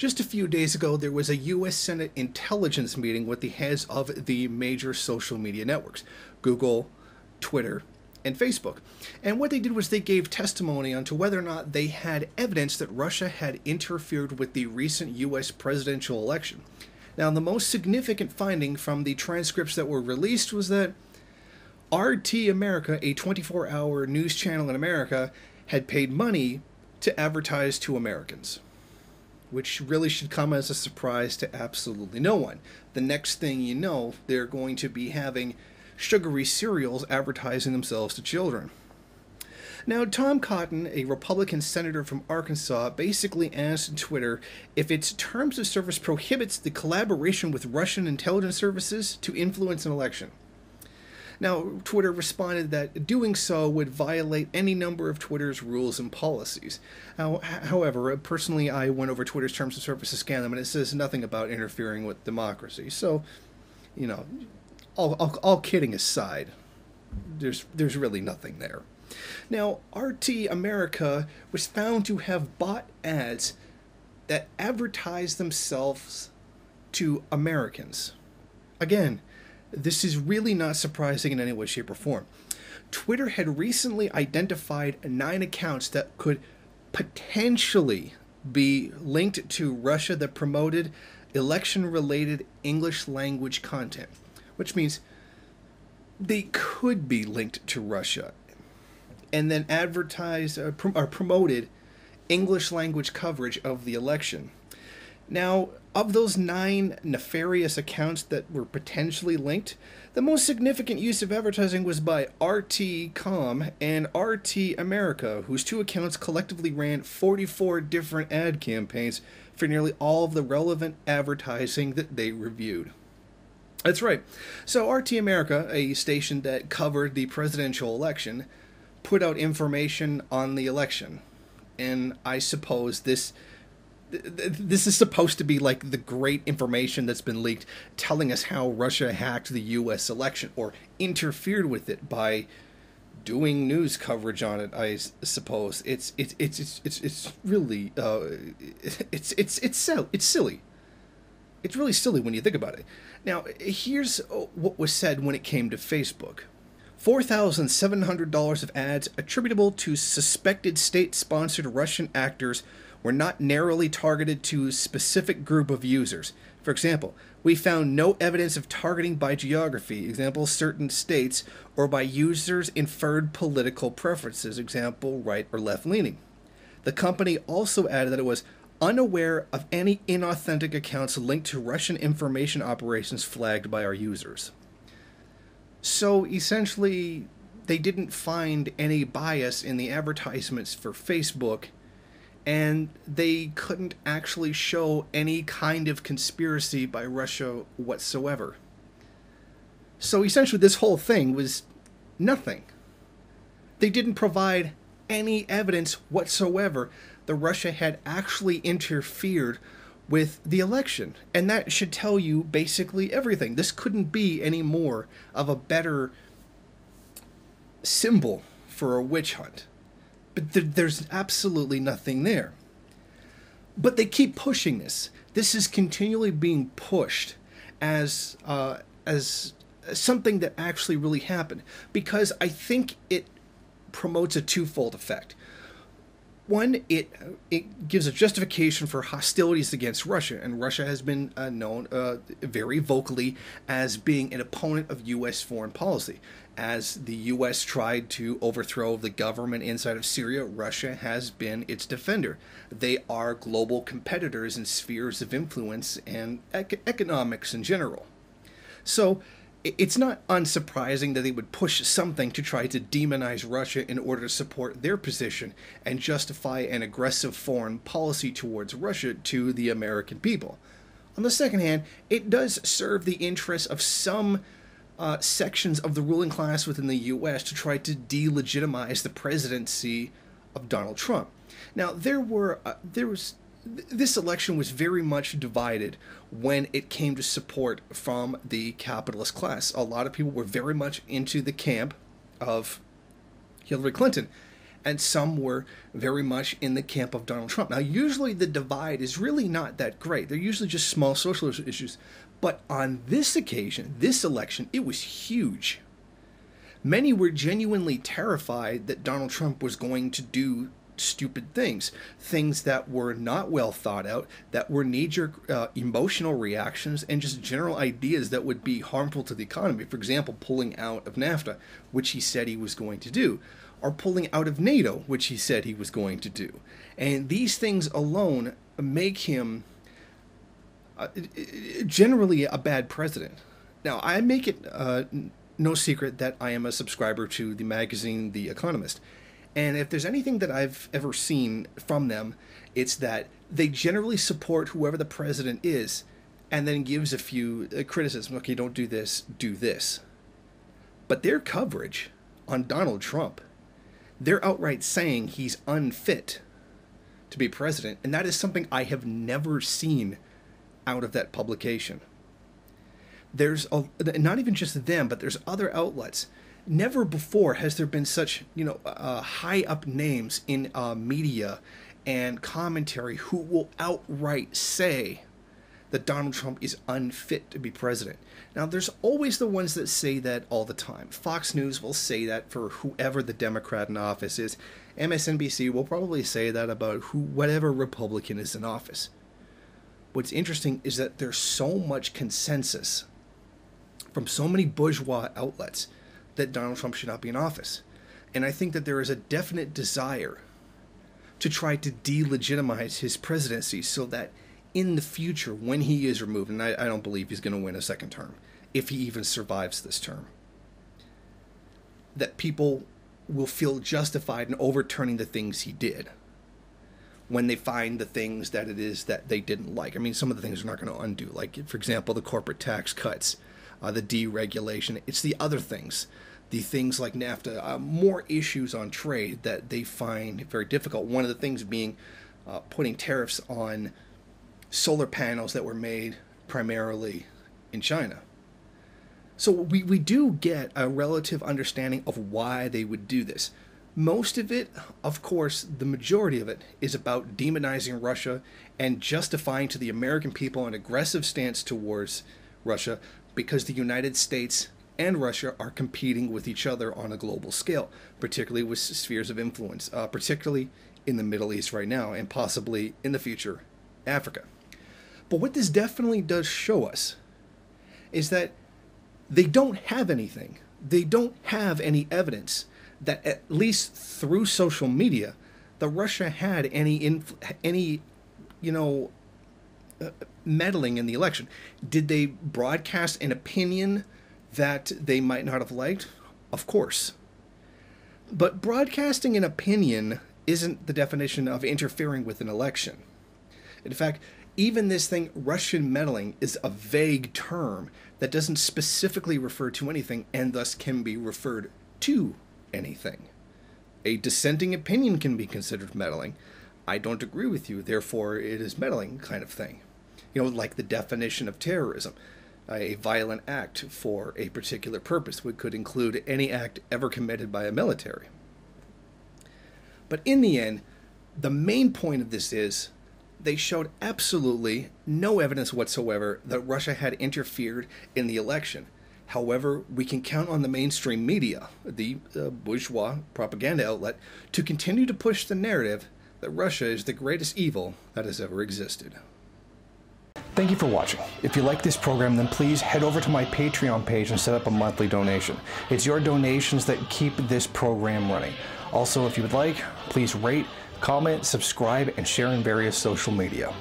Just a few days ago, there was a U.S. Senate intelligence meeting with the heads of the major social media networks, Google, Twitter, and Facebook. And what they did was they gave testimony onto whether or not they had evidence that Russia had interfered with the recent U.S. presidential election. Now, the most significant finding from the transcripts that were released was that RT America, a 24-hour news channel in America, had paid money to advertise to Americans, which really should come as a surprise to absolutely no one. The next thing you know, they're going to be having sugary cereals advertising themselves to children. Now, Tom Cotton, a Republican senator from Arkansas, basically asked Twitter if its terms of service prohibits the collaboration with Russian intelligence services to influence an election. Now, Twitter responded that doing so would violate any number of Twitter's rules and policies. However, personally, I went over Twitter's terms of service to scan them, and it says nothing about interfering with democracy. So, you know, all kidding aside, there's really nothing there. Now, RT America was found to have bought ads that advertise themselves to Americans. Again, this is really not surprising in any way, shape, or form. Twitter had recently identified 9 accounts that could potentially be linked to Russia that promoted election-related English language content, which means they could be linked to Russia and then advertised or promoted English language coverage of the election. Now, of those 9 nefarious accounts that were potentially linked, the most significant use of advertising was by RT.com and RT America, whose 2 accounts collectively ran 44 different ad campaigns for nearly all of the relevant advertising that they reviewed. That's right. So RT America, a station that covered the presidential election, put out information on the election. And I suppose this is supposed to be like the great information that's been leaked, telling us how Russia hacked the U.S. election or interfered with it by doing news coverage on it. I suppose it's really it's silly. It's really silly when you think about it. Now, here's what was said when it came to Facebook. $4,700 of ads attributable to suspected state-sponsored Russian actors were not narrowly targeted to a specific group of users. For example, we found no evidence of targeting by geography, example, certain states, or by users' inferred political preferences, example, right or left-leaning. The company also added that it was unaware of any inauthentic accounts linked to Russian information operations flagged by our users. So essentially, they didn't find any bias in the advertisements for Facebook, and they couldn't actually show any kind of conspiracy by Russia whatsoever. So essentially, this whole thing was nothing. They didn't provide any evidence whatsoever that Russia had actually interfered with the election. And that should tell you basically everything. This couldn't be any more of a better symbol for a witch hunt. But there's absolutely nothing there. But they keep pushing this. This is continually being pushed as something that actually really happened, because I think it promotes a twofold effect. One, it gives a justification for hostilities against Russia, and Russia has been known very vocally as being an opponent of U.S. foreign policy. As the U.S. tried to overthrow the government inside of Syria, Russia has been its defender. They are global competitors in spheres of influence and economics in general. So it's not unsurprising that they would push something to try to demonize Russia in order to support their position and justify an aggressive foreign policy towards Russia to the American people. On the second hand, it does serve the interests of some sections of the ruling class within the U.S. to try to delegitimize the presidency of Donald Trump. Now, this election was very much divided when it came to support from the capitalist class. A lot of people were very much into the camp of Hillary Clinton, and some were very much in the camp of Donald Trump. Now, usually the divide is really not that great. They're usually just small social issues. But on this occasion, this election, it was huge. Many were genuinely terrified that Donald Trump was going to do stupid things that were not well thought out, that were knee-jerk emotional reactions, and just general ideas that would be harmful to the economy. For example, pulling out of NAFTA, which he said he was going to do, or pulling out of NATO, which he said he was going to do. And these things alone make him generally a bad president. Now, I make it no secret that I am a subscriber to the magazine The Economist. And if there's anything that I've ever seen from them, it's that they generally support whoever the president is and then gives a few criticisms. Okay, don't do this, do this. But their coverage on Donald Trump, they're outright saying he's unfit to be president. And that is something I have never seen out of that publication. There's not even just them, but there's other outlets. Never before has there been such, high up names in media and commentary who will outright say that Donald Trump is unfit to be president. Now, there's always the ones that say that all the time. Fox News will say that for whoever the Democrat in office is. MSNBC will probably say that about whatever Republican is in office. What's interesting is that there's so much consensus from so many bourgeois outlets that Donald Trump should not be in office. And I think that there is a definite desire to try to delegitimize his presidency so that in the future, when he is removed, and I don't believe he's going to win a second term, if he even survives this term, that people will feel justified in overturning the things he did when they find the things that it is that they didn't like. I mean, some of the things are not going to undo, like, for example, the corporate tax cuts, the deregulation. It's the other things, the things like NAFTA, more issues on trade that they find very difficult. One of the things being putting tariffs on solar panels that were made primarily in China. So we do get a relative understanding of why they would do this. Most of it, of course, the majority of it is about demonizing Russia and justifying to the American people an aggressive stance towards Russia, because the United States and Russia are competing with each other on a global scale, particularly with spheres of influence, particularly in the Middle East right now, and possibly in the future, Africa. But what this definitely does show us is that they don't have anything. They don't have any evidence that, at least through social media, that Russia had any meddling in the election. Did they broadcast an opinion that they might not have liked? Of course. But broadcasting an opinion isn't the definition of interfering with an election. In fact, even this thing, Russian meddling, is a vague term that doesn't specifically refer to anything and thus can be referred to anything. A dissenting opinion can be considered meddling. I don't agree with you, therefore it is meddling, kind of thing. Like the definition of terrorism, a violent act for a particular purpose, which could include any act ever committed by a military. But in the end, the main point of this is they showed absolutely no evidence whatsoever that Russia had interfered in the election. However, we can count on the mainstream media, the bourgeois propaganda outlet, to continue to push the narrative that Russia is the greatest evil that has ever existed. Thank you for watching. If you like this program, then please head over to my Patreon page and set up a monthly donation. It's your donations that keep this program running. Also, if you would like, please rate, comment, subscribe, and share in various social media.